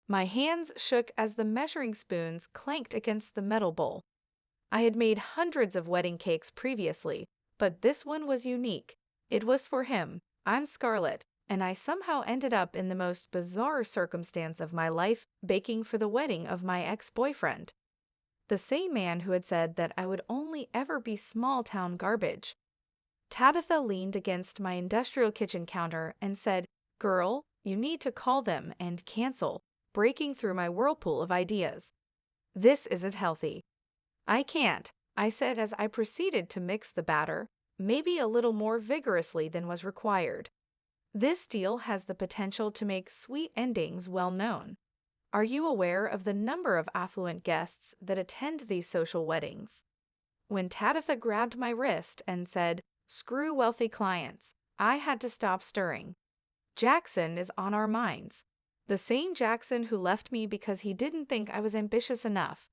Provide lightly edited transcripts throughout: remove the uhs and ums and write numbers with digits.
My hands shook as the measuring spoons clanked against the metal bowl. I had made hundreds of wedding cakes previously, but this one was unique. It was for him. I'm Scarlett, and I somehow ended up in the most bizarre circumstance of my life, baking for the wedding of my ex-boyfriend. The same man who had said that I would only ever be small-town garbage. Tabitha leaned against my industrial kitchen counter and said, "Girl, you need to call them and cancel," breaking through my whirlpool of ideas. "This isn't healthy." "I can't," I said as I proceeded to mix the batter, maybe a little more vigorously than was required. "This deal has the potential to make sweet endings well known. Are you aware of the number of affluent guests that attend these social weddings?" When Tabitha grabbed my wrist and said, "Screw wealthy clients," I had to stop stirring. Jackson is on our minds. The same Jackson who left me because he didn't think I was ambitious enough.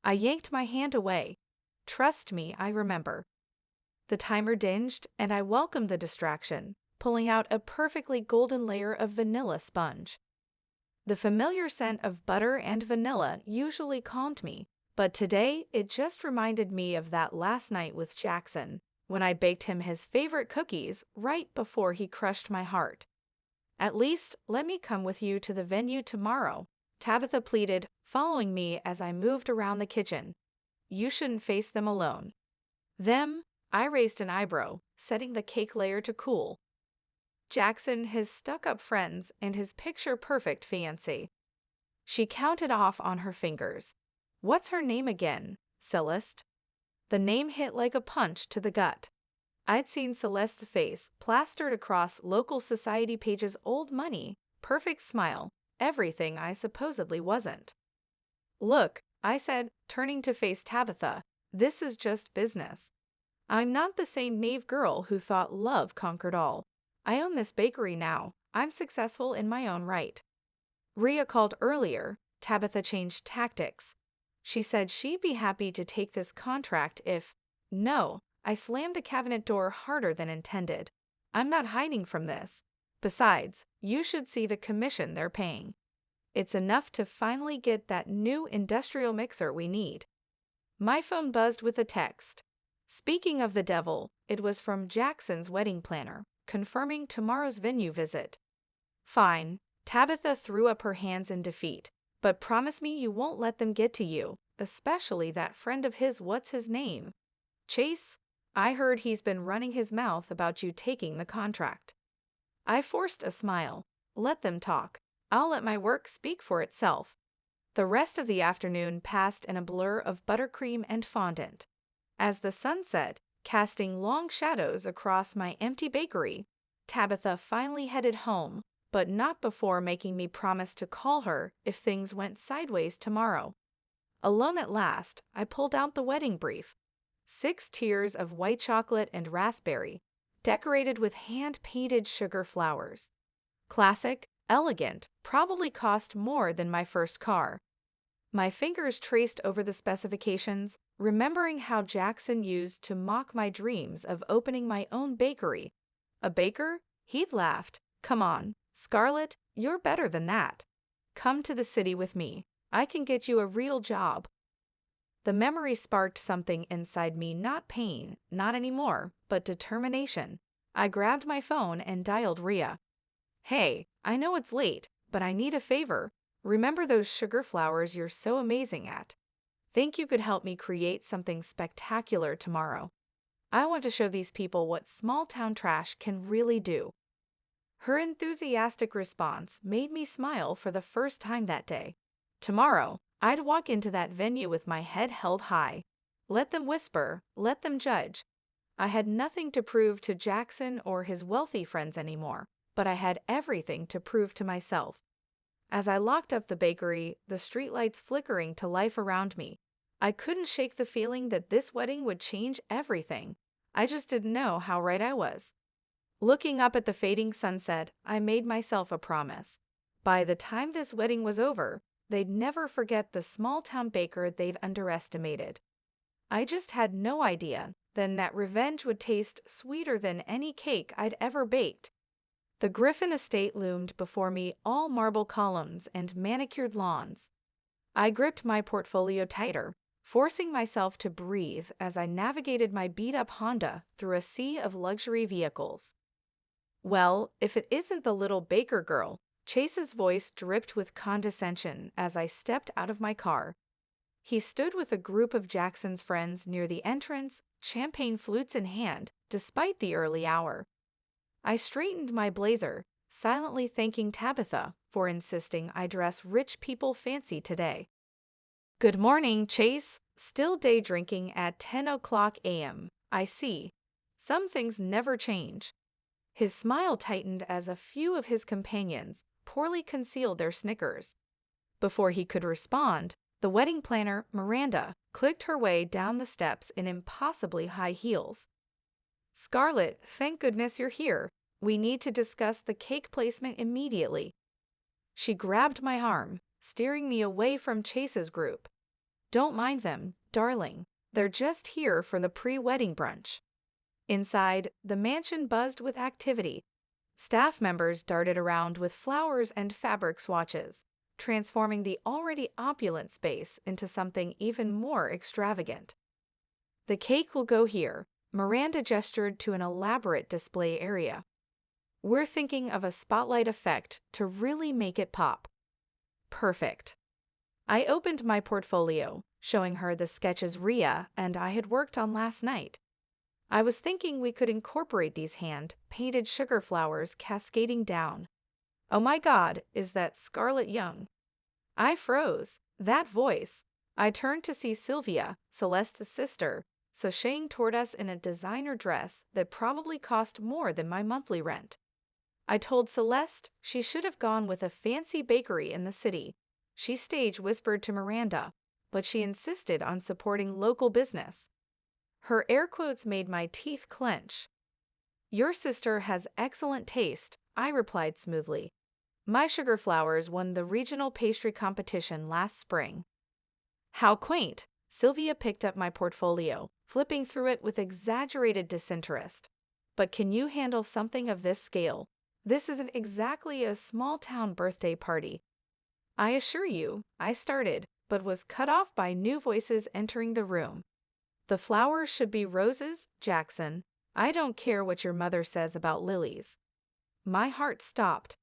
I yanked my hand away. "Trust me, I remember." The timer dinged, and I welcomed the distraction, pulling out a perfectly golden layer of vanilla sponge. The familiar scent of butter and vanilla usually calmed me, but today it just reminded me of that last night with Jackson, when I baked him his favorite cookies right before he crushed my heart. "At least, let me come with you to the venue tomorrow," Tabitha pleaded, following me as I moved around the kitchen. "You shouldn't face them alone." "Them?" I raised an eyebrow, setting the cake layer to cool. "Jackson, his stuck-up friends, and his picture-perfect fiancé." She counted off on her fingers. "What's her name again? Celeste?" The name hit like a punch to the gut. I'd seen Celeste's face plastered across local society pages: old money, perfect smile, everything I supposedly wasn't. "Look," I said, turning to face Tabitha, "this is just business. I'm not the same naive girl who thought love conquered all. I own this bakery now. I'm successful in my own right." Rhea called earlier. Tabitha changed tactics. She said she'd be happy to take this contract if— No, I slammed a cabinet door harder than intended. "I'm not hiding from this. Besides, you should see the commission they're paying. It's enough to finally get that new industrial mixer we need." My phone buzzed with a text. Speaking of the devil, it was from Jackson's wedding planner, confirming tomorrow's venue visit. "Fine." Tabitha threw up her hands in defeat. "But promise me you won't let them get to you, especially that friend of his. What's his name? Chase? I heard he's been running his mouth about you taking the contract." I forced a smile. "Let them talk. I'll let my work speak for itself." The rest of the afternoon passed in a blur of buttercream and fondant. As the sun set, casting long shadows across my empty bakery, Tabitha finally headed home, but not before making me promise to call her if things went sideways tomorrow. Alone at last, I pulled out the wedding brief. 6 tiers of white chocolate and raspberry, decorated with hand-painted sugar flowers. Classic, elegant, probably cost more than my first car. My fingers traced over the specifications, remembering how Jackson used to mock my dreams of opening my own bakery. A baker? He'd laughed. "Come on, Scarlett, you're better than that. Come to the city with me. I can get you a real job." The memory sparked something inside me, not pain, not anymore, but determination. I grabbed my phone and dialed Rhea. "Hey, I know it's late, but I need a favor. Remember those sugar flowers you're so amazing at? Think you could help me create something spectacular tomorrow? I want to show these people what small-town trash can really do." Her enthusiastic response made me smile for the first time that day. Tomorrow, I'd walk into that venue with my head held high. Let them whisper, let them judge. I had nothing to prove to Jackson or his wealthy friends anymore, but I had everything to prove to myself. As I locked up the bakery, the streetlights flickering to life around me, I couldn't shake the feeling that this wedding would change everything. I just didn't know how right I was. Looking up at the fading sunset, I made myself a promise. By the time this wedding was over, they'd never forget the small-town baker they'd underestimated. I just had no idea then that revenge would taste sweeter than any cake I'd ever baked. The Griffin estate loomed before me, all marble columns and manicured lawns. I gripped my portfolio tighter, forcing myself to breathe as I navigated my beat-up Honda through a sea of luxury vehicles. Well, if it isn't the little baker girl, Chase's voice dripped with condescension as I stepped out of my car. He stood with a group of Jackson's friends near the entrance, champagne flutes in hand, despite the early hour. I straightened my blazer, silently thanking Tabitha for insisting I dress rich people fancy today. Good morning, Chase. Still day drinking at 10 o'clock a.m. I see. Some things never change. His smile tightened as a few of his companions poorly concealed their snickers. Before he could respond, the wedding planner, Miranda, clicked her way down the steps in impossibly high heels. Scarlett, thank goodness you're here. We need to discuss the cake placement immediately. She grabbed my arm, steering me away from Chase's group. Don't mind them, darling. They're just here for the pre-wedding brunch. Inside, the mansion buzzed with activity. Staff members darted around with flowers and fabric swatches, transforming the already opulent space into something even more extravagant. The cake will go here. Miranda gestured to an elaborate display area. We're thinking of a spotlight effect to really make it pop. Perfect. I opened my portfolio, showing her the sketches Rhea and I had worked on last night. I was thinking we could incorporate these hand-painted sugar flowers cascading down. Oh my God, is that Scarlett Young? I froze. That voice. I turned to see Sylvia, Celeste's sister, sashaying toward us in a designer dress that probably cost more than my monthly rent. I told Celeste she should have gone with a fancy bakery in the city. She stage whispered to Miranda, but she insisted on supporting local business. Her air quotes made my teeth clench. Your sister has excellent taste, I replied smoothly. My sugar flowers won the regional pastry competition last spring. How quaint! Sylvia picked up my portfolio, flipping through it with exaggerated disinterest. But can you handle something of this scale? This isn't exactly a small-town birthday party. I assure you, I started, but was cut off by new voices entering the room. The flowers should be roses, Jackson. I don't care what your mother says about lilies. My heart stopped.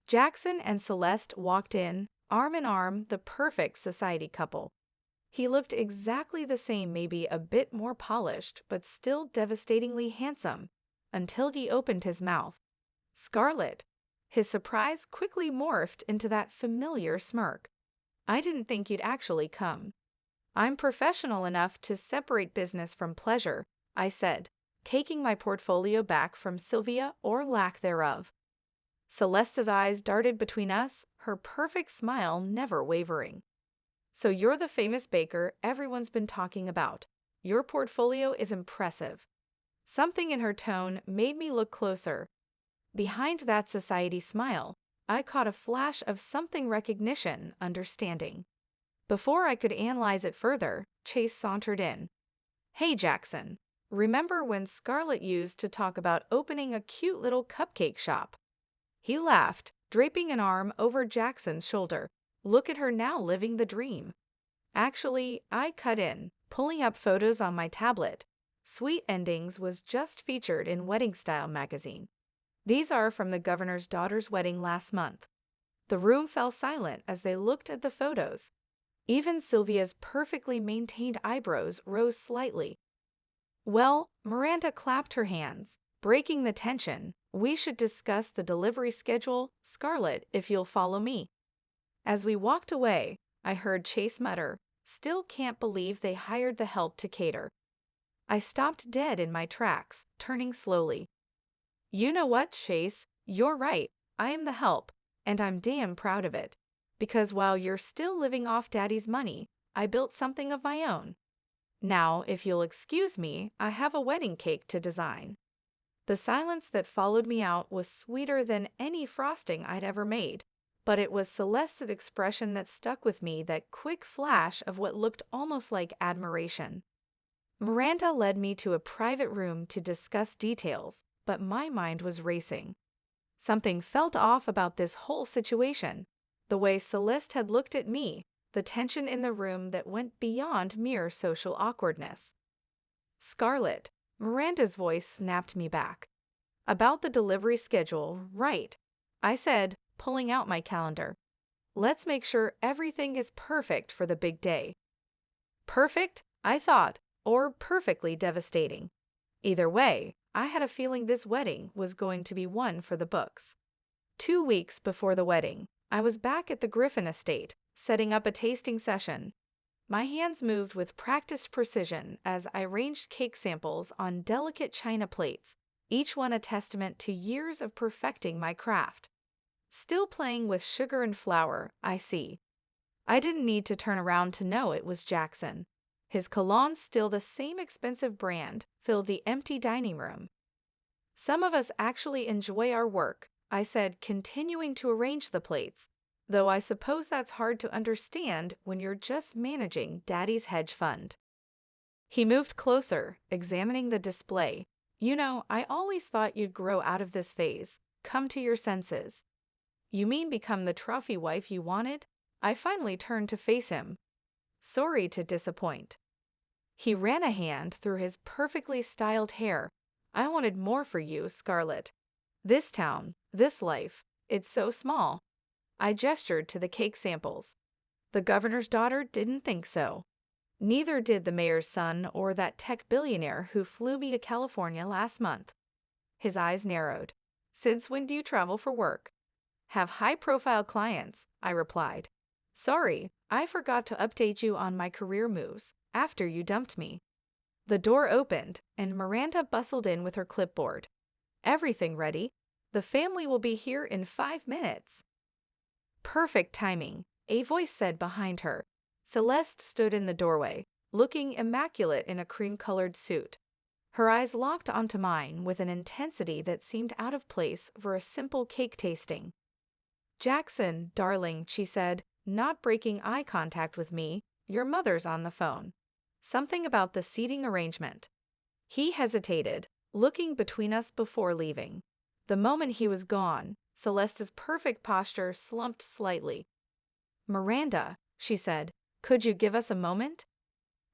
Jackson and Celeste walked in, arm in arm, the perfect society couple. He looked exactly the same, maybe a bit more polished, but still devastatingly handsome, until he opened his mouth. Scarlett. His surprise quickly morphed into that familiar smirk. I didn't think you'd actually come. I'm professional enough to separate business from pleasure, I said, taking my portfolio back from Sylvia or lack thereof. Celeste's eyes darted between us, her perfect smile never wavering. So you're the famous baker everyone's been talking about. Your portfolio is impressive. Something in her tone made me look closer. Behind that society smile, I caught a flash of something recognition, understanding. Before I could analyze it further, Chase sauntered in. Hey, Jackson. Remember when Scarlett used to talk about opening a cute little cupcake shop? He laughed, draping an arm over Jackson's shoulder. Look at her now living the dream. Actually, I cut in, pulling up photos on my tablet. Sweet Endings was just featured in Wedding Style magazine. These are from the governor's daughter's wedding last month. The room fell silent as they looked at the photos. Even Sylvia's perfectly maintained eyebrows rose slightly. Well, Miranda clapped her hands, breaking the tension. We should discuss the delivery schedule, Scarlett, if you'll follow me. As we walked away, I heard Chase mutter, still can't believe they hired the help to cater. I stopped dead in my tracks, turning slowly. You know what, Chase? You're right. I am the help, and I'm damn proud of it. Because while you're still living off Daddy's money, I built something of my own. Now, if you'll excuse me, I have a wedding cake to design. The silence that followed me out was sweeter than any frosting I'd ever made, but it was Celeste's expression that stuck with me, that quick flash of what looked almost like admiration. Miranda led me to a private room to discuss details, but my mind was racing. Something felt off about this whole situation. The way Celeste had looked at me, the tension in the room that went beyond mere social awkwardness. Scarlett, Miranda's voice snapped me back. About the delivery schedule, right, I said, pulling out my calendar. Let's make sure everything is perfect for the big day. Perfect, I thought, or perfectly devastating. Either way, I had a feeling this wedding was going to be one for the books. 2 weeks before the wedding, I was back at the Griffin estate, setting up a tasting session. My hands moved with practiced precision as I arranged cake samples on delicate china plates, each one a testament to years of perfecting my craft. Still playing with sugar and flour, I see. I didn't need to turn around to know it was Jackson. His cologne, still the same expensive brand, filled the empty dining room. Some of us actually enjoy our work, I said, continuing to arrange the plates, though I suppose that's hard to understand when you're just managing Daddy's hedge fund. He moved closer, examining the display. You know, I always thought you'd grow out of this phase, come to your senses. You mean become the trophy wife you wanted? I finally turned to face him. Sorry to disappoint. He ran a hand through his perfectly styled hair. I wanted more for you, Scarlett. This town, this life, it's so small. I gestured to the cake samples. The governor's daughter didn't think so. Neither did the mayor's son or that tech billionaire who flew me to California last month. His eyes narrowed. Since when do you travel for work? Have high-profile clients, I replied. Sorry, I forgot to update you on my career moves after you dumped me. The door opened, and Miranda bustled in with her clipboard. Everything ready. The family will be here in 5 minutes. Perfect timing, a voice said behind her. Celeste stood in the doorway, looking immaculate in a cream-colored suit. Her eyes locked onto mine with an intensity that seemed out of place for a simple cake tasting. Jackson, darling, she said, not breaking eye contact with me, your mother's on the phone. Something about the seating arrangement. He hesitated, looking between us before leaving. The moment he was gone, Celeste's perfect posture slumped slightly. Miranda, she said, could you give us a moment?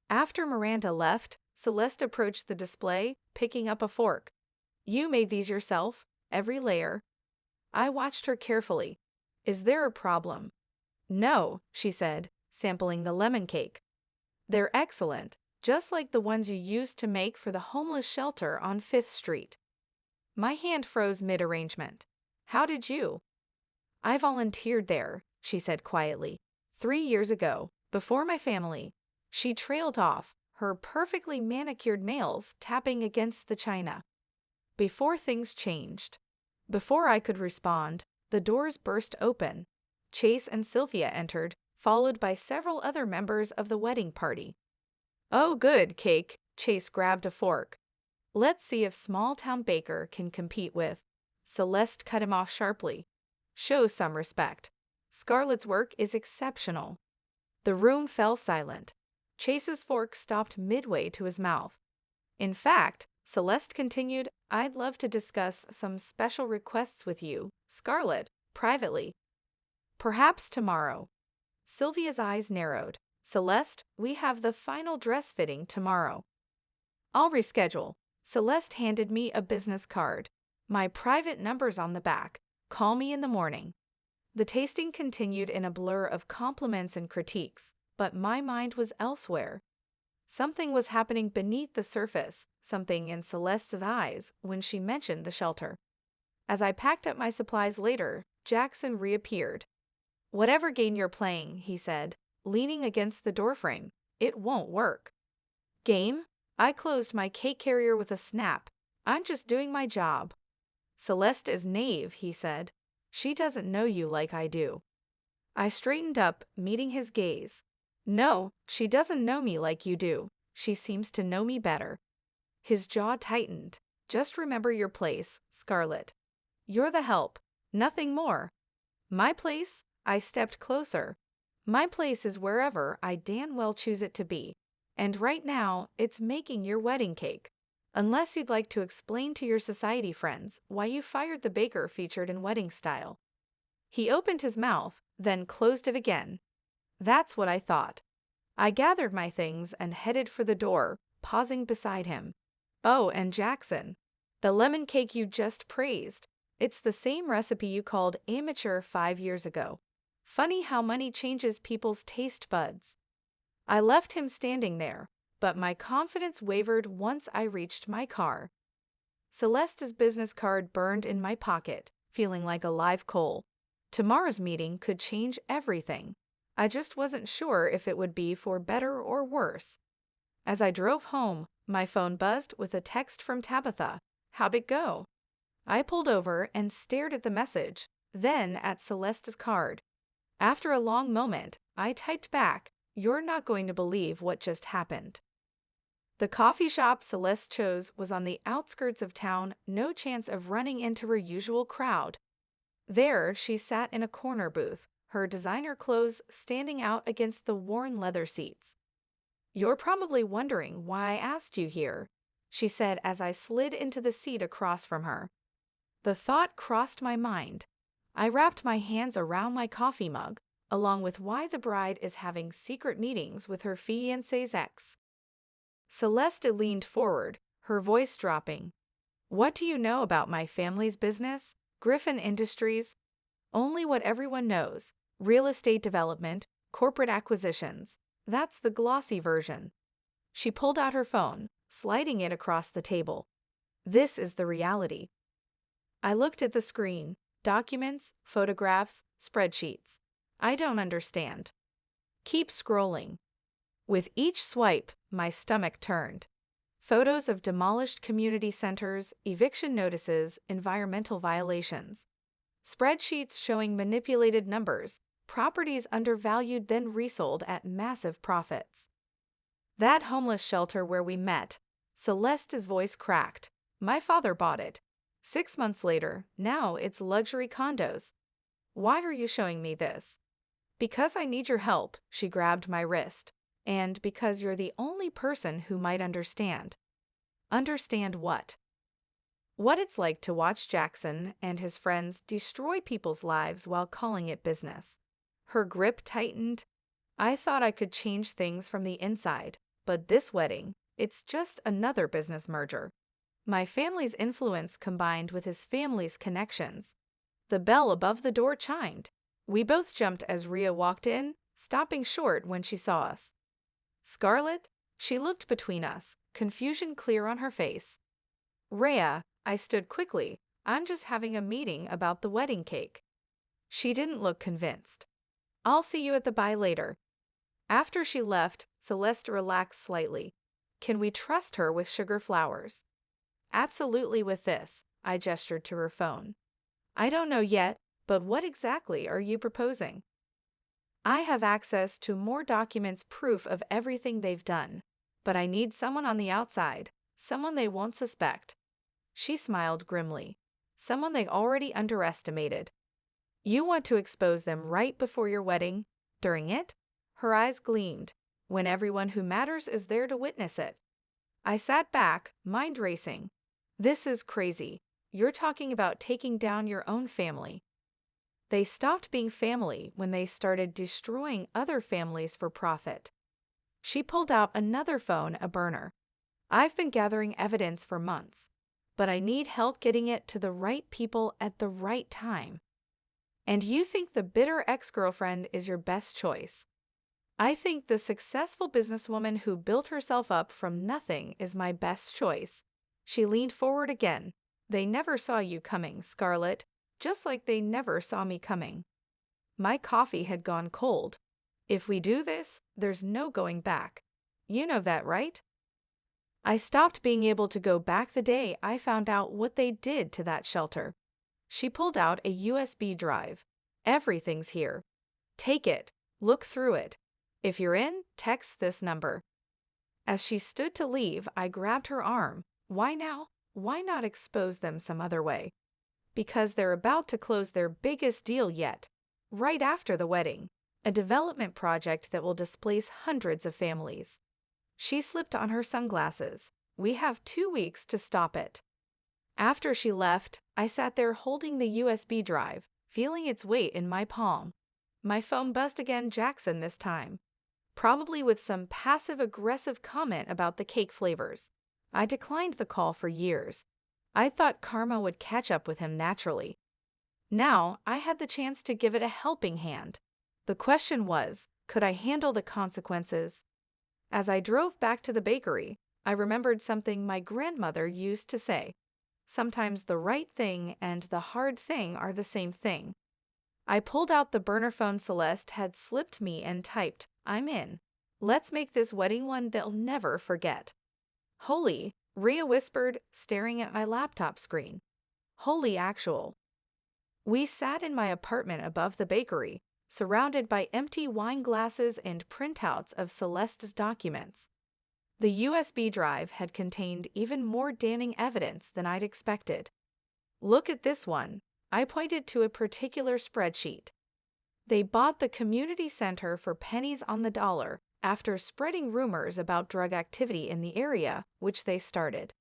After Miranda left, Celeste approached the display, picking up a fork. You made these yourself, every layer. I watched her carefully. Is there a problem? No, she said, sampling the lemon cake. They're excellent, just like the ones you used to make for the homeless shelter on 5th Street. My hand froze mid-arrangement. How did you? I volunteered there, she said quietly. 3 years ago, before my family. She trailed off, her perfectly manicured nails tapping against the china. Before things changed. Before I could respond, the doors burst open. Chase and Sylvia entered, followed by several other members of the wedding party. Oh, good, cake. Chase grabbed a fork. Let's see if small-town baker can compete with. Celeste cut him off sharply. Show some respect. Scarlett's work is exceptional. The room fell silent. Chase's fork stopped midway to his mouth. In fact, Celeste continued, I'd love to discuss some special requests with you, Scarlett, privately. Perhaps tomorrow. Sylvia's eyes narrowed. Celeste, we have the final dress fitting tomorrow. I'll reschedule. Celeste handed me a business card. My private number's on the back. Call me in the morning. The tasting continued in a blur of compliments and critiques, but my mind was elsewhere. Something was happening beneath the surface, something in Celeste's eyes when she mentioned the shelter. As I packed up my supplies later, Jackson reappeared. Whatever game you're playing, he said, leaning against the doorframe, it won't work. Game? I closed my cake carrier with a snap. I'm just doing my job. Celeste is naive, he said. She doesn't know you like I do. I straightened up, meeting his gaze. No, she doesn't know me like you do. She seems to know me better. His jaw tightened. Just remember your place, Scarlett. You're the help, nothing more. My place? I stepped closer. My place is wherever I damn well choose it to be. And right now, it's making your wedding cake. Unless you'd like to explain to your society friends why you fired the baker featured in Wedding Style. He opened his mouth, then closed it again. That's what I thought. I gathered my things and headed for the door, pausing beside him. Oh, and Jackson, the lemon cake you just praised. It's the same recipe you called amateur 5 years ago. Funny how money changes people's taste buds. I left him standing there, but my confidence wavered once I reached my car. Celeste's business card burned in my pocket, feeling like a live coal. Tomorrow's meeting could change everything. I just wasn't sure if it would be for better or worse. As I drove home, my phone buzzed with a text from Tabitha. How'd it go? I pulled over and stared at the message, then at Celeste's card. After a long moment, I typed back, "You're not going to believe what just happened." The coffee shop Celeste chose was on the outskirts of town, no chance of running into her usual crowd. There, she sat in a corner booth, her designer clothes standing out against the worn leather seats. "You're probably wondering why I asked you here," she said as I slid into the seat across from her. The thought crossed my mind. I wrapped my hands around my coffee mug, along with why the bride is having secret meetings with her fiancé's ex. Celeste leaned forward, her voice dropping. "What do you know about my family's business? Griffin Industries?" "Only what everyone knows. Real estate development, corporate acquisitions. That's the glossy version." She pulled out her phone, sliding it across the table. "This is the reality." I looked at the screen. Documents, photographs, spreadsheets. I don't understand. Keep scrolling. With each swipe, my stomach turned. Photos of demolished community centers, eviction notices, environmental violations. Spreadsheets showing manipulated numbers, properties undervalued then resold at massive profits. "That homeless shelter where we met," Celeste's voice cracked. "My father bought it. 6 months later, now it's luxury condos. Why are you showing me this?" "Because I need your help," she grabbed my wrist. "And because you're the only person who might understand." Understand what? What it's like to watch Jackson and his friends destroy people's lives while calling it business. Her grip tightened. I thought I could change things from the inside, but this wedding, it's just another business merger. My family's influence combined with his family's connections. The bell above the door chimed. We both jumped as Rhea walked in, stopping short when she saw us. "Scarlett?" She looked between us, confusion clear on her face. "Rhea," I stood quickly. "I'm just having a meeting about the wedding cake." She didn't look convinced. "I'll see you at the bar later." After she left, Celeste relaxed slightly. "Can we trust her with sugar flowers?" "Absolutely with this," I gestured to her phone. "I don't know yet, but what exactly are you proposing?" "I have access to more documents, proof of everything they've done, but I need someone on the outside, someone they won't suspect." She smiled grimly. "Someone they already underestimated." "You want to expose them right before your wedding? During it?" Her eyes gleamed. "When everyone who matters is there to witness it." I sat back, mind racing. This is crazy. You're talking about taking down your own family. They stopped being family when they started destroying other families for profit. She pulled out another phone, a burner. "I've been gathering evidence for months, but I need help getting it to the right people at the right time." "And you think the bitter ex-girlfriend is your best choice?" "I think the successful businesswoman who built herself up from nothing is my best choice." She leaned forward again. "They never saw you coming, Scarlett, just like they never saw me coming." My coffee had gone cold. "If we do this, there's no going back. You know that, right?" I stopped being able to go back the day I found out what they did to that shelter. She pulled out a USB drive. "Everything's here. Take it. Look through it. If you're in, text this number." As she stood to leave, I grabbed her arm. "Why now? Why not expose them some other way?" "Because they're about to close their biggest deal yet, right after the wedding, a development project that will displace hundreds of families." She slipped on her sunglasses. We have 2 weeks to stop it. After she left, I sat there holding the USB drive, feeling its weight in my palm. My phone buzzed again, Jackson this time, probably with some passive-aggressive comment about the cake flavors. I declined the call for years. I thought karma would catch up with him naturally. Now, I had the chance to give it a helping hand. The question was, could I handle the consequences? As I drove back to the bakery, I remembered something my grandmother used to say. Sometimes the right thing and the hard thing are the same thing. I pulled out the burner phone Celeste had slipped me and typed, "I'm in. Let's make this wedding one they'll never forget." "Holy," Rhea whispered, staring at my laptop screen. "Holy actual." We sat in my apartment above the bakery, surrounded by empty wine glasses and printouts of Celeste's documents. The USB drive had contained even more damning evidence than I'd expected. "Look at this one." I pointed to a particular spreadsheet. They bought the community center for pennies on the dollar after spreading rumors about drug activity in the area, which they started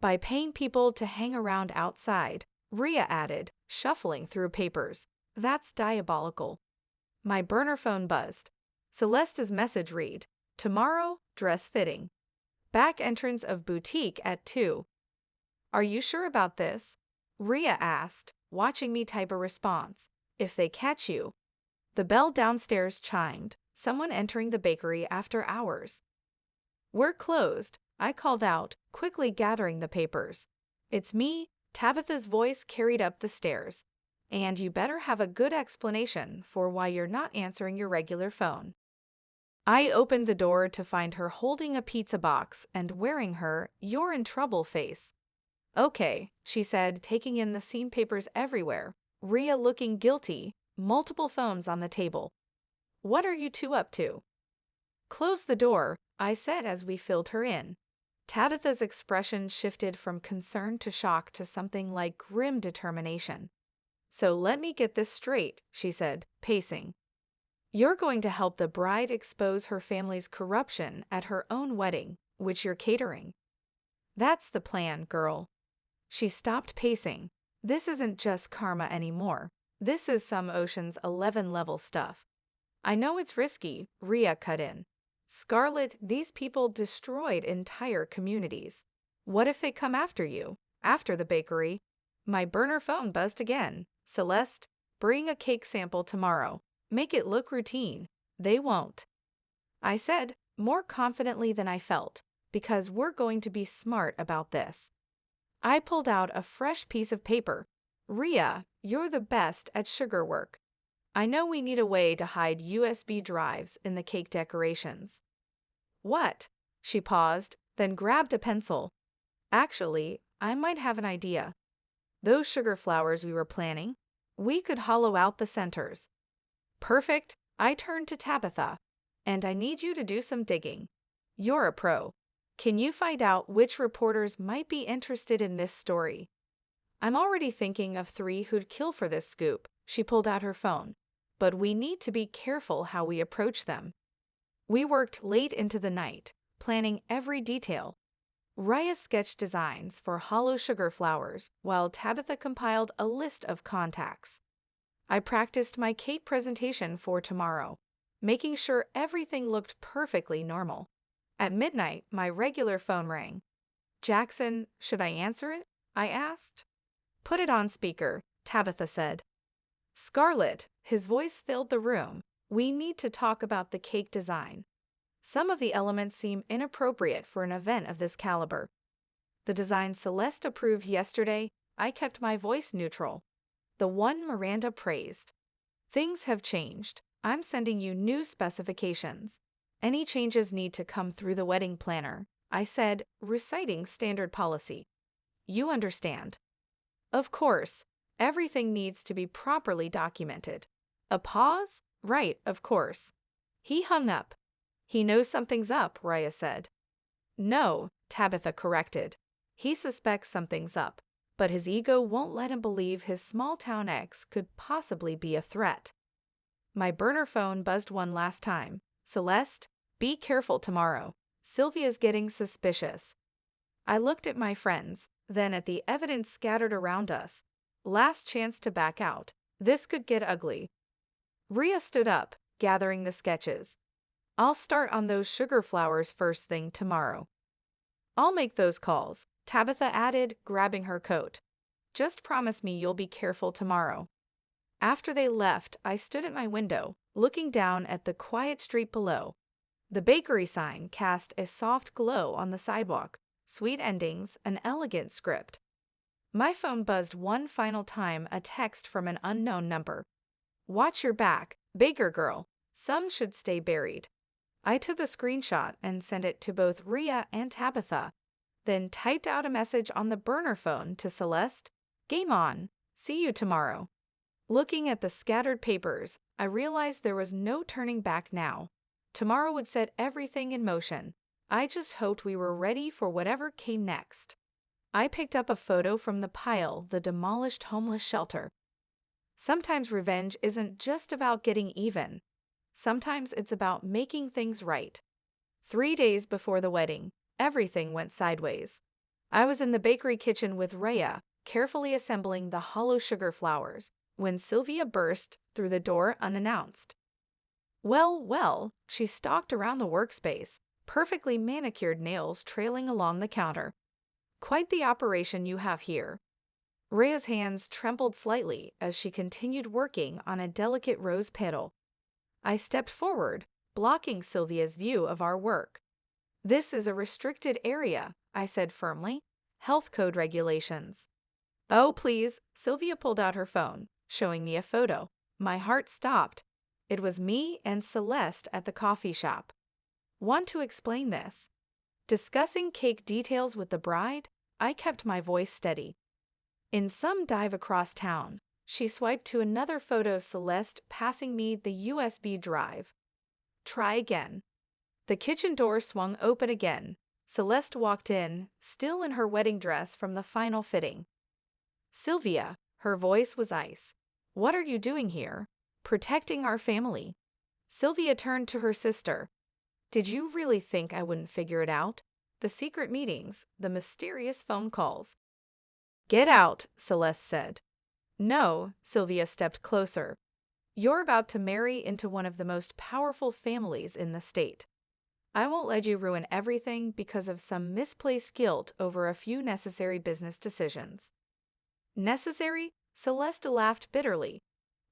by paying people to hang around outside, Rhea added, shuffling through papers. "That's diabolical." My burner phone buzzed. Celeste's message read, "Tomorrow, dress fitting. Back entrance of boutique at 2. "Are you sure about this?" Rhea asked, watching me type a response. "If they catch you." The bell downstairs chimed, someone entering the bakery after hours. "We're closed," I called out, quickly gathering the papers. "It's me," Tabitha's voice carried up the stairs. "And you better have a good explanation for why you're not answering your regular phone." I opened the door to find her holding a pizza box and wearing her "you're in trouble" face. "Okay," she said, taking in the seam papers everywhere, Rhea looking guilty, multiple phones on the table. "What are you two up to?" "Close the door," I said as we filled her in. Tabitha's expression shifted from concern to shock to something like grim determination. "So let me get this straight," she said, pacing. "You're going to help the bride expose her family's corruption at her own wedding, which you're catering." "That's the plan, girl." She stopped pacing. "This isn't just karma anymore. This is some Ocean's 11 level stuff." "I know it's risky," Rhea cut in. "Scarlett, these people destroyed entire communities. What if they come after you? After the bakery?" My burner phone buzzed again. "Celeste, bring a cake sample tomorrow. Make it look routine." "They won't," I said, more confidently than I felt, "because we're going to be smart about this." I pulled out a fresh piece of paper. "Rhea, you're the best at sugar work. I know we need a way to hide USB drives in the cake decorations." "What?" She paused, then grabbed a pencil. "Actually, I might have an idea. Those sugar flowers we were planning, we could hollow out the centers." "Perfect." I turned to Tabitha. "And I need you to do some digging. You're a pro. Can you find out which reporters might be interested in this story?" "I'm already thinking of 3 who'd kill for this scoop." She pulled out her phone. "But we need to be careful how we approach them." We worked late into the night, planning every detail. Raya sketched designs for hollow sugar flowers, while Tabitha compiled a list of contacts. I practiced my cake presentation for tomorrow, making sure everything looked perfectly normal. At midnight, my regular phone rang. "Jackson, should I answer it?" I asked. "Put it on speaker," Tabitha said. "Scarlett," his voice filled the room, "we need to talk about the cake design. Some of the elements seem inappropriate for an event of this caliber." "The design Celeste approved yesterday," I kept my voice neutral. "The one Miranda praised." "Things have changed. I'm sending you new specifications. Any changes need to come through the wedding planner," I said, reciting standard policy. "You understand?" "Of course. Everything needs to be properly documented." A pause? "Right, of course." He hung up. "He knows something's up," Raya said. "No," Tabitha corrected. "He suspects something's up, but his ego won't let him believe his small-town ex could possibly be a threat." My burner phone buzzed one last time. "Celeste, be careful tomorrow. Sylvia's getting suspicious." I looked at my friends, then at the evidence scattered around us. Last chance to back out. This could get ugly. Rhea stood up, gathering the sketches. I'll start on those sugar flowers first thing tomorrow. I'll make those calls, Tabitha added, grabbing her coat. Just promise me you'll be careful tomorrow. After they left, I stood at my window, looking down at the quiet street below. The bakery sign cast a soft glow on the sidewalk. Sweet endings, an elegant script. My phone buzzed one final time, a text from an unknown number. Watch your back, Baker girl. Some should stay buried. I took a screenshot and sent it to both Rhea and Tabitha, then typed out a message on the burner phone to Celeste. Game on. See you tomorrow. Looking at the scattered papers, I realized there was no turning back now. Tomorrow would set everything in motion. I just hoped we were ready for whatever came next. I picked up a photo from the pile, the demolished homeless shelter. Sometimes revenge isn't just about getting even. Sometimes it's about making things right. 3 days before the wedding, everything went sideways. I was in the bakery kitchen with Rhea, carefully assembling the hollow sugar flowers, when Sylvia burst through the door unannounced. Well, she stalked around the workspace, perfectly manicured nails trailing along the counter. Quite the operation you have here. Rhea's hands trembled slightly as she continued working on a delicate rose petal. I stepped forward, blocking Sylvia's view of our work. This is a restricted area, I said firmly. Health code regulations. Oh, please, Sylvia pulled out her phone, showing me a photo. My heart stopped. It was me and Celeste at the coffee shop. Want to explain this? Discussing cake details with the bride, I kept my voice steady. In some dive across town, she swiped to another photo of Celeste passing me the USB drive. Try again. The kitchen door swung open again. Celeste walked in, still in her wedding dress from the final fitting. Sylvia, her voice was ice. What are you doing here? Protecting our family. Sylvia turned to her sister. Did you really think I wouldn't figure it out? The secret meetings, the mysterious phone calls. Get out, Celeste said. No, Sylvia stepped closer. You're about to marry into one of the most powerful families in the state. I won't let you ruin everything because of some misplaced guilt over a few necessary business decisions. Necessary? Celeste laughed bitterly.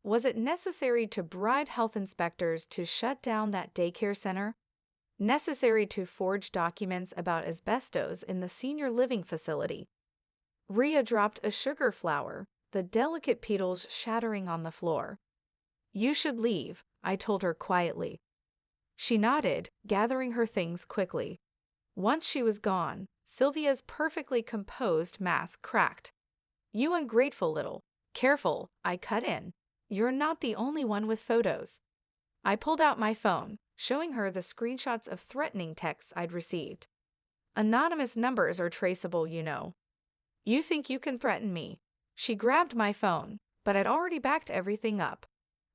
Was it necessary to bribe health inspectors to shut down that daycare center? Necessary to forge documents about asbestos in the senior living facility? Rhea dropped a sugar flower, the delicate petals shattering on the floor. You should leave, I told her quietly. She nodded, gathering her things quickly. Once she was gone, Sylvia's perfectly composed mask cracked. You ungrateful little. Careful, I cut in. You're not the only one with photos. I pulled out my phone, showing her the screenshots of threatening texts I'd received. Anonymous numbers are traceable, you know. You think you can threaten me? She grabbed my phone, but I'd already backed everything up.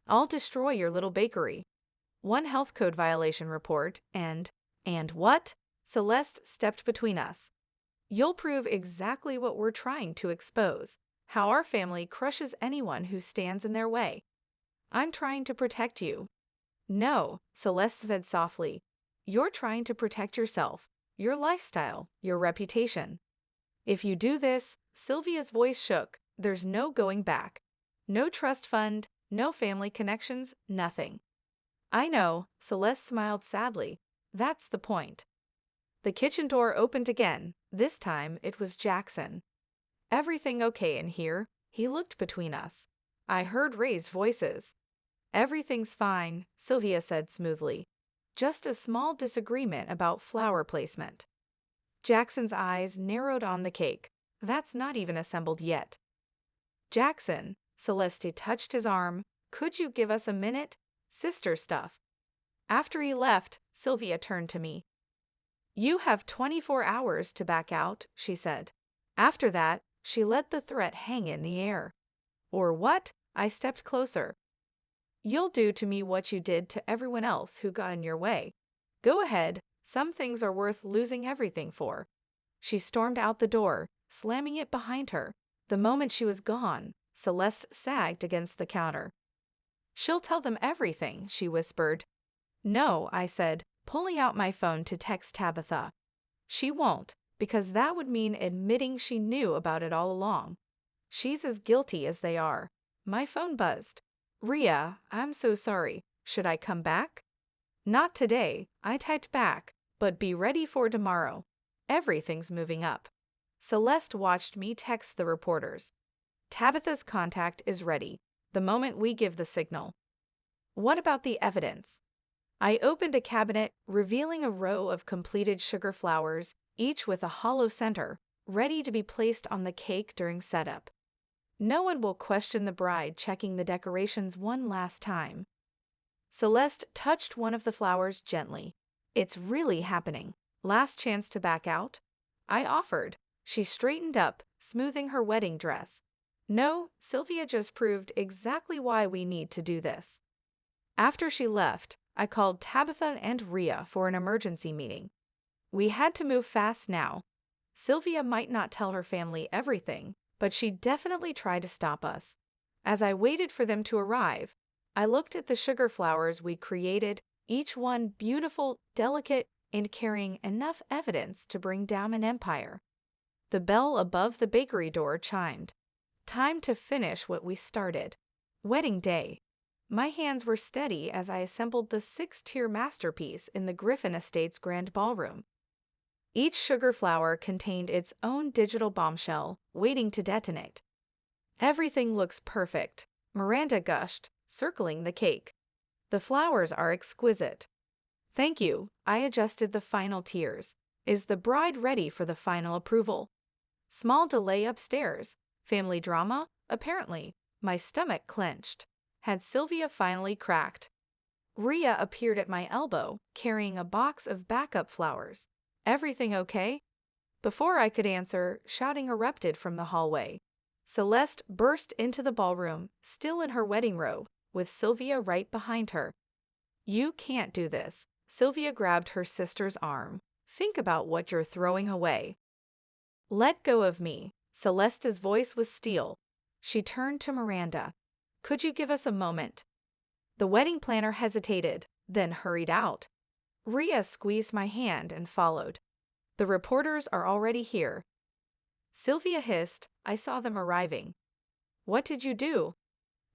I'll destroy your little bakery. One health code violation report and what? Celeste stepped between us. You'll prove exactly what we're trying to expose, how our family crushes anyone who stands in their way. I'm trying to protect you. No, Celeste said softly. You're trying to protect yourself, your lifestyle, your reputation. If you do this, Sylvia's voice shook, there's no going back. No trust fund, no family connections, nothing. I know, Celeste smiled sadly. That's the point. The kitchen door opened again. This time it was Jackson. Everything okay in here? He looked between us. I heard raised voices. Everything's fine, Sylvia said smoothly. Just a small disagreement about flower placement. Jackson's eyes narrowed on the cake. That's not even assembled yet. Jackson, Celeste touched his arm. Could you give us a minute? Sister stuff. After he left, Sylvia turned to me. You have 24 hours to back out, she said. After that, she let the threat hang in the air. Or what? I stepped closer. You'll do to me what you did to everyone else who got in your way. Go ahead, some things are worth losing everything for. She stormed out the door, slamming it behind her. The moment she was gone, Celeste sagged against the counter. "She'll tell them everything," she whispered. "No," I said, pulling out my phone to text Tabitha. "She won't, because that would mean admitting she knew about it all along. She's as guilty as they are." My phone buzzed. "Rhea, I'm so sorry. Should I come back?" "Not today," I typed back, "but be ready for tomorrow. Everything's moving up." Celeste watched me text the reporters. "Tabitha's contact is ready, the moment we give the signal." "What about the evidence?" I opened a cabinet, revealing a row of completed sugar flowers, each with a hollow center, ready to be placed on the cake during setup. No one will question the bride checking the decorations one last time. Celeste touched one of the flowers gently. "It's really happening. Last chance to back out?" I offered. She straightened up, smoothing her wedding dress. "No, Sylvia just proved exactly why we need to do this." After she left, I called Tabitha and Rhea for an emergency meeting. We had to move fast now. Sylvia might not tell her family everything, but she definitely tried to stop us. As I waited for them to arrive, I looked at the sugar flowers we created, each one beautiful, delicate, and carrying enough evidence to bring down an empire. The bell above the bakery door chimed. Time to finish what we started. Wedding day. My hands were steady as I assembled the 6-tier masterpiece in the Griffin Estate's grand ballroom. Each sugar flower contained its own digital bombshell, waiting to detonate. "Everything looks perfect," Miranda gushed, circling the cake. "The flowers are exquisite." "Thank you." I adjusted the final tiers. "Is the bride ready for the final approval?" Small delay upstairs. Family drama? Apparently. My stomach clenched. Had Sylvia finally cracked? Rhea appeared at my elbow, carrying a box of backup flowers. "Everything okay?" Before I could answer, shouting erupted from the hallway. Celeste burst into the ballroom, still in her wedding robe, with Sylvia right behind her. "You can't do this." Sylvia grabbed her sister's arm. "Think about what you're throwing away." "Let go of me." Celeste's voice was steel. She turned to Miranda. "Could you give us a moment?" The wedding planner hesitated, then hurried out. Rhea squeezed my hand and followed. "The reporters are already here." Sylvia hissed. I saw them arriving. "What did you do?"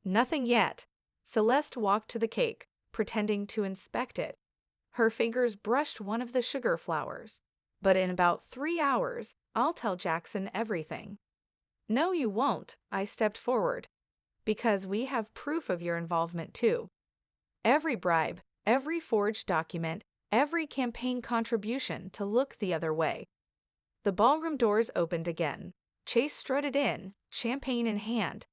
"Nothing yet." Celeste walked to the cake, pretending to inspect it. Her fingers brushed one of the sugar flowers. "But in about 3 hours, I'll tell Jackson everything." "No, you won't." I stepped forward. "Because we have proof of your involvement too. Every bribe, every forged document, every campaign contribution to look the other way." The ballroom doors opened again. Chase strutted in, champagne in hand.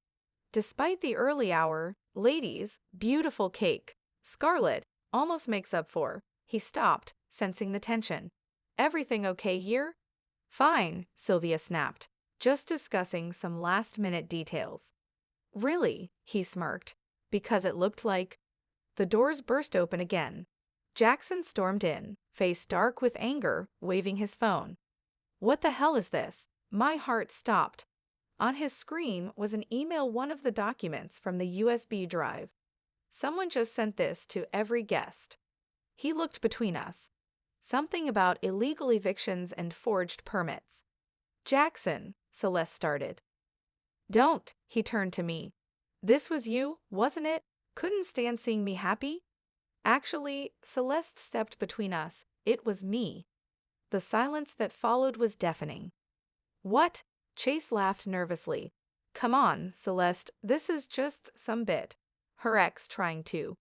"Despite the early hour, ladies, beautiful cake. Scarlet almost makes up for." He stopped, sensing the tension. "Everything okay here?" "Fine," Sylvia snapped. "Just discussing some last-minute details." "Really?" he smirked. "Because it looked like—" The doors burst open again. Jackson stormed in, face dark with anger, waving his phone. "What the hell is this?" My heart stopped. On his screen was an email, one of the documents from the USB drive. "Someone just sent this to every guest." He looked between us. "Something about illegal evictions and forged permits." "Jackson," Celeste started. "Don't." He turned to me. "This was you, wasn't it? Couldn't stand seeing me happy?" "Actually," Celeste stepped between us, "it was me." The silence that followed was deafening. "What?" Chase laughed nervously. "Come on, Celeste, this is just some bit." Her ex trying to.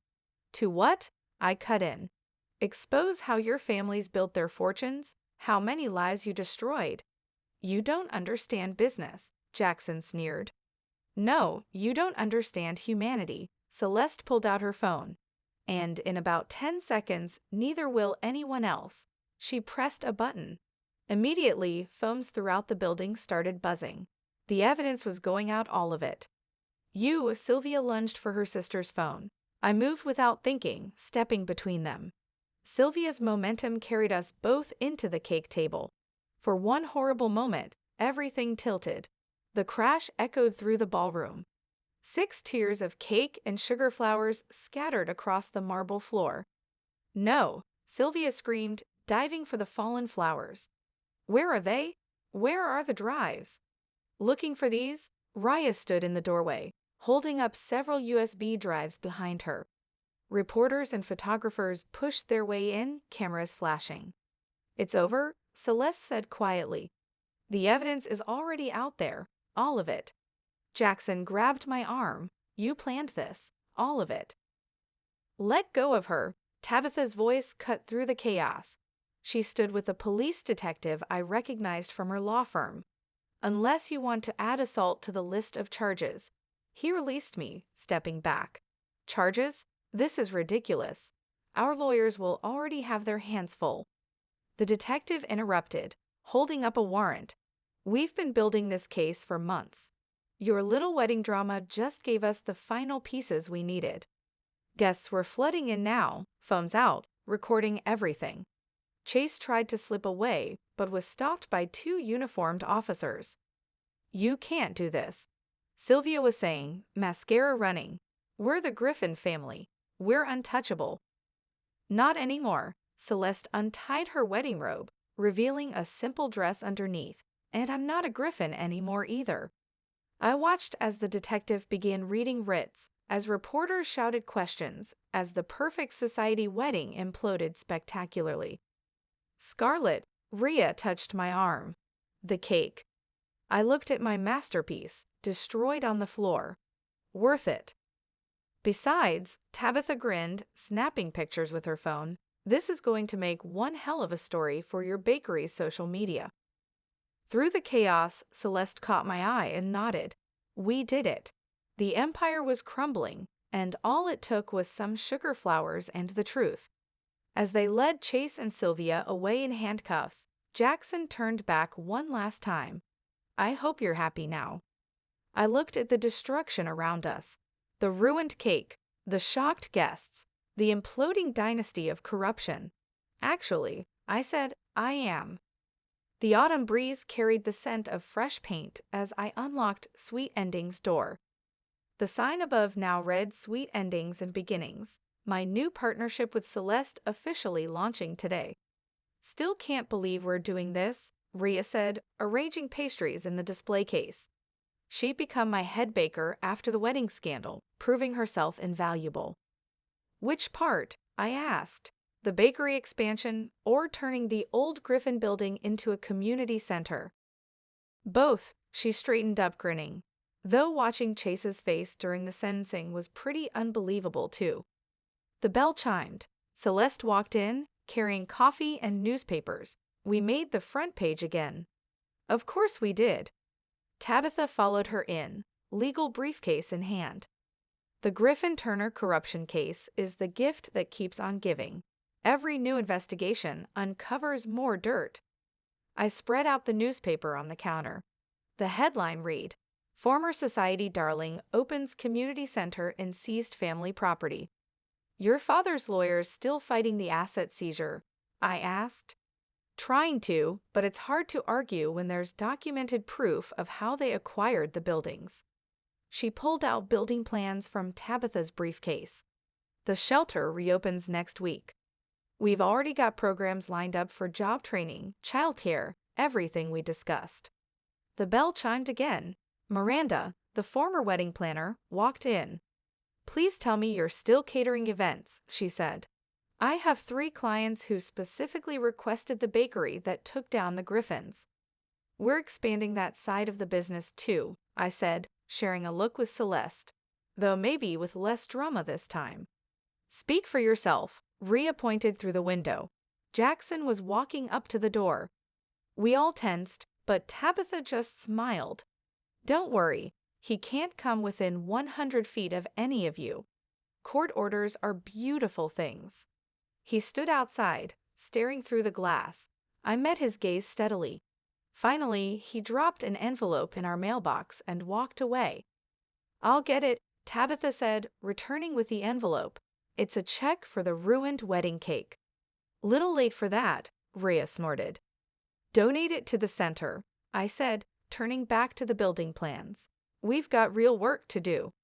"To what?" I cut in. "Expose how your families built their fortunes, how many lives you destroyed." "You don't understand business," Jackson sneered. "No, you don't understand humanity." Celeste pulled out her phone. "And in about 10 seconds, neither will anyone else." She pressed a button. Immediately, phones throughout the building started buzzing. The evidence was going out, all of it. Sylvia lunged for her sister's phone. I moved without thinking, stepping between them. Sylvia's momentum carried us both into the cake table. For one horrible moment, everything tilted. The crash echoed through the ballroom. 6 tiers of cake and sugar flowers scattered across the marble floor. "No!" Sylvia screamed, diving for the fallen flowers. "Where are they? Where are the drives?" Looking for these, Raya stood in the doorway, holding up several USB drives behind her. Reporters and photographers pushed their way in, cameras flashing. "It's over," Celeste said quietly. "The evidence is already out there, all of it." Jackson grabbed my arm. "You planned this, all of it." "Let go of her," Tabitha's voice cut through the chaos. She stood with a police detective I recognized from her law firm. "Unless you want to add assault to the list of charges." He released me, stepping back. "Charges? This is ridiculous. Our lawyers will already have their hands full." The detective interrupted, holding up a warrant. "We've been building this case for months. Your little wedding drama just gave us the final pieces we needed." Guests were flooding in now, phones out, recording everything. Chase tried to slip away, but was stopped by 2 uniformed officers. "You can't do this," Sylvia was saying, mascara running. "We're the Griffin family. We're untouchable." "Not anymore." Celeste untied her wedding robe, revealing a simple dress underneath. "And I'm not a Griffin anymore either." I watched as the detective began reading writs, as reporters shouted questions, as the perfect society wedding imploded spectacularly. "Scarlett," Rhea touched my arm. "The cake." I looked at my masterpiece, destroyed on the floor. "Worth it." "Besides," Tabitha grinned, snapping pictures with her phone, "this is going to make one hell of a story for your bakery's social media." Through the chaos, Celeste caught my eye and nodded. "We did it." The empire was crumbling, and all it took was some sugar flowers and the truth. As they led Chase and Sylvia away in handcuffs, Jackson turned back one last time. "I hope you're happy now." I looked at the destruction around us. The ruined cake, the shocked guests, the imploding dynasty of corruption. "Actually," I said, "I am." The autumn breeze carried the scent of fresh paint as I unlocked Sweet Endings' door. The sign above now read "Sweet Endings and Beginnings." My new partnership with Celeste officially launching today. "Still can't believe we're doing this," Rhea said, arranging pastries in the display case. She'd become my head baker after the wedding scandal, proving herself invaluable. "Which part?" I asked. "The bakery expansion or turning the old Griffin building into a community center?" "Both," she straightened up, grinning. Though watching Chase's face during the sentencing was pretty unbelievable too. The bell chimed. Celeste walked in, carrying coffee and newspapers. "We made the front page again." "Of course we did." Tabitha followed her in, legal briefcase in hand. "The Griffin Turner corruption case is the gift that keeps on giving. Every new investigation uncovers more dirt." I spread out the newspaper on the counter. The headline read, "Former Society Darling opens community center in seized family property." "Your father's lawyers still fighting the asset seizure?" I asked. "Trying to, but it's hard to argue when there's documented proof of how they acquired the buildings." She pulled out building plans from Tabitha's briefcase. "The shelter reopens next week. We've already got programs lined up for job training, childcare, everything we discussed." The bell chimed again. Miranda, the former wedding planner, walked in. "Please tell me you're still catering events," she said. "I have 3 clients who specifically requested the bakery that took down the Griffins." "We're expanding that side of the business too," I said, sharing a look with Celeste, though maybe with less drama this time. "Speak for yourself," Rhea pointed through the window. Jackson was walking up to the door. We all tensed, but Tabitha just smiled. "Don't worry, he can't come within 100 feet of any of you. Court orders are beautiful things." He stood outside, staring through the glass. I met his gaze steadily. Finally, he dropped an envelope in our mailbox and walked away. "I'll get it," Tabitha said, returning with the envelope. "It's a check for the ruined wedding cake." "Little late for that," Rhea snorted. Donate it to the center, I said, turning back to the building plans. We've got real work to do.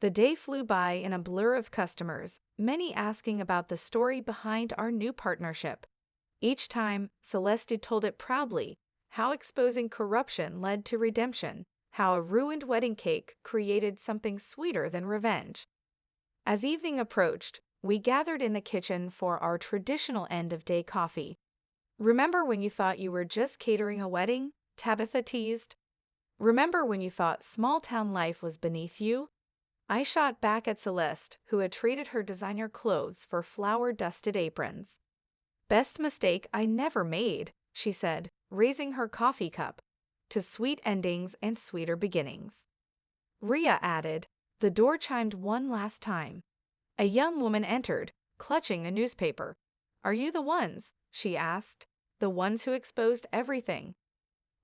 The day flew by in a blur of customers, many asking about the story behind our new partnership. Each time, Celeste told it proudly, how exposing corruption led to redemption, how a ruined wedding cake created something sweeter than revenge. As evening approached, we gathered in the kitchen for our traditional end-of-day coffee. Remember when you thought you were just catering a wedding? Tabitha teased. Remember when you thought small-town life was beneath you? I shot back at Celeste, who had traded her designer clothes for flour-dusted aprons. Best mistake I never made, she said, raising her coffee cup. To sweet endings and sweeter beginnings. Rhea added. The door chimed one last time. A young woman entered, clutching a newspaper. Are you the ones? She asked. The ones who exposed everything.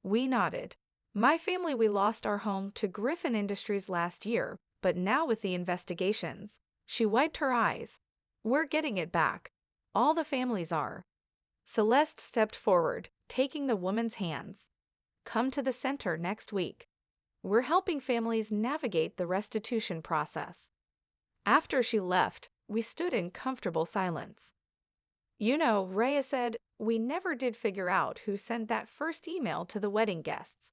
We nodded. My family, we lost our home to Griffin Industries last year, but now with the investigations. She wiped her eyes. We're getting it back. All the families are. Celeste stepped forward, taking the woman's hands. Come to the center next week. We're helping families navigate the restitution process. After she left, we stood in comfortable silence. You know, Rhea said, we never did figure out who sent that first email to the wedding guests.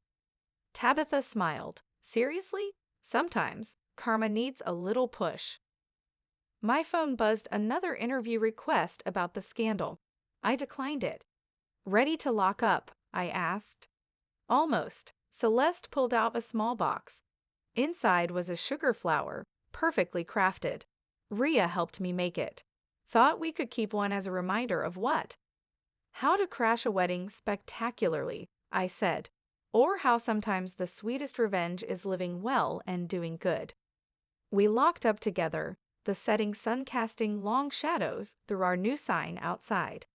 Tabitha smiled. Seriously? Sometimes, karma needs a little push. My phone buzzed another interview request about the scandal. I declined it. Ready to lock up? I asked. Almost. Celeste pulled out a small box. Inside was a sugar flower, perfectly crafted. Rhea helped me make it. Thought we could keep one as a reminder of what? How to crash a wedding spectacularly, I said, or how sometimes the sweetest revenge is living well and doing good. We locked up together, the setting sun casting long shadows through our new sign outside.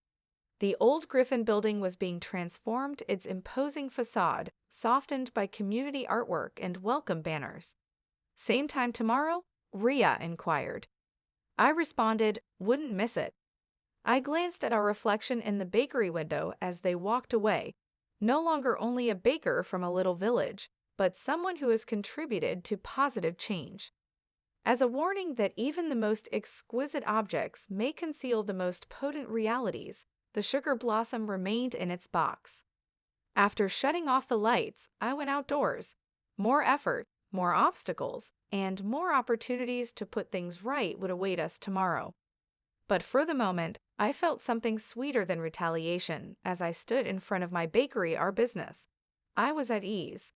The old Griffin building was being transformed, its imposing facade softened by community artwork and welcome banners. Same time tomorrow? Rhea inquired. I responded, wouldn't miss it. I glanced at our reflection in the bakery window as they walked away, no longer only a baker from a little village, but someone who has contributed to positive change. As a warning that even the most exquisite objects may conceal the most potent realities, the sugar blossom remained in its box. After shutting off the lights, I went outdoors. More effort, more obstacles, and more opportunities to put things right would await us tomorrow. But for the moment, I felt something sweeter than retaliation as I stood in front of my bakery, our business. I was at ease.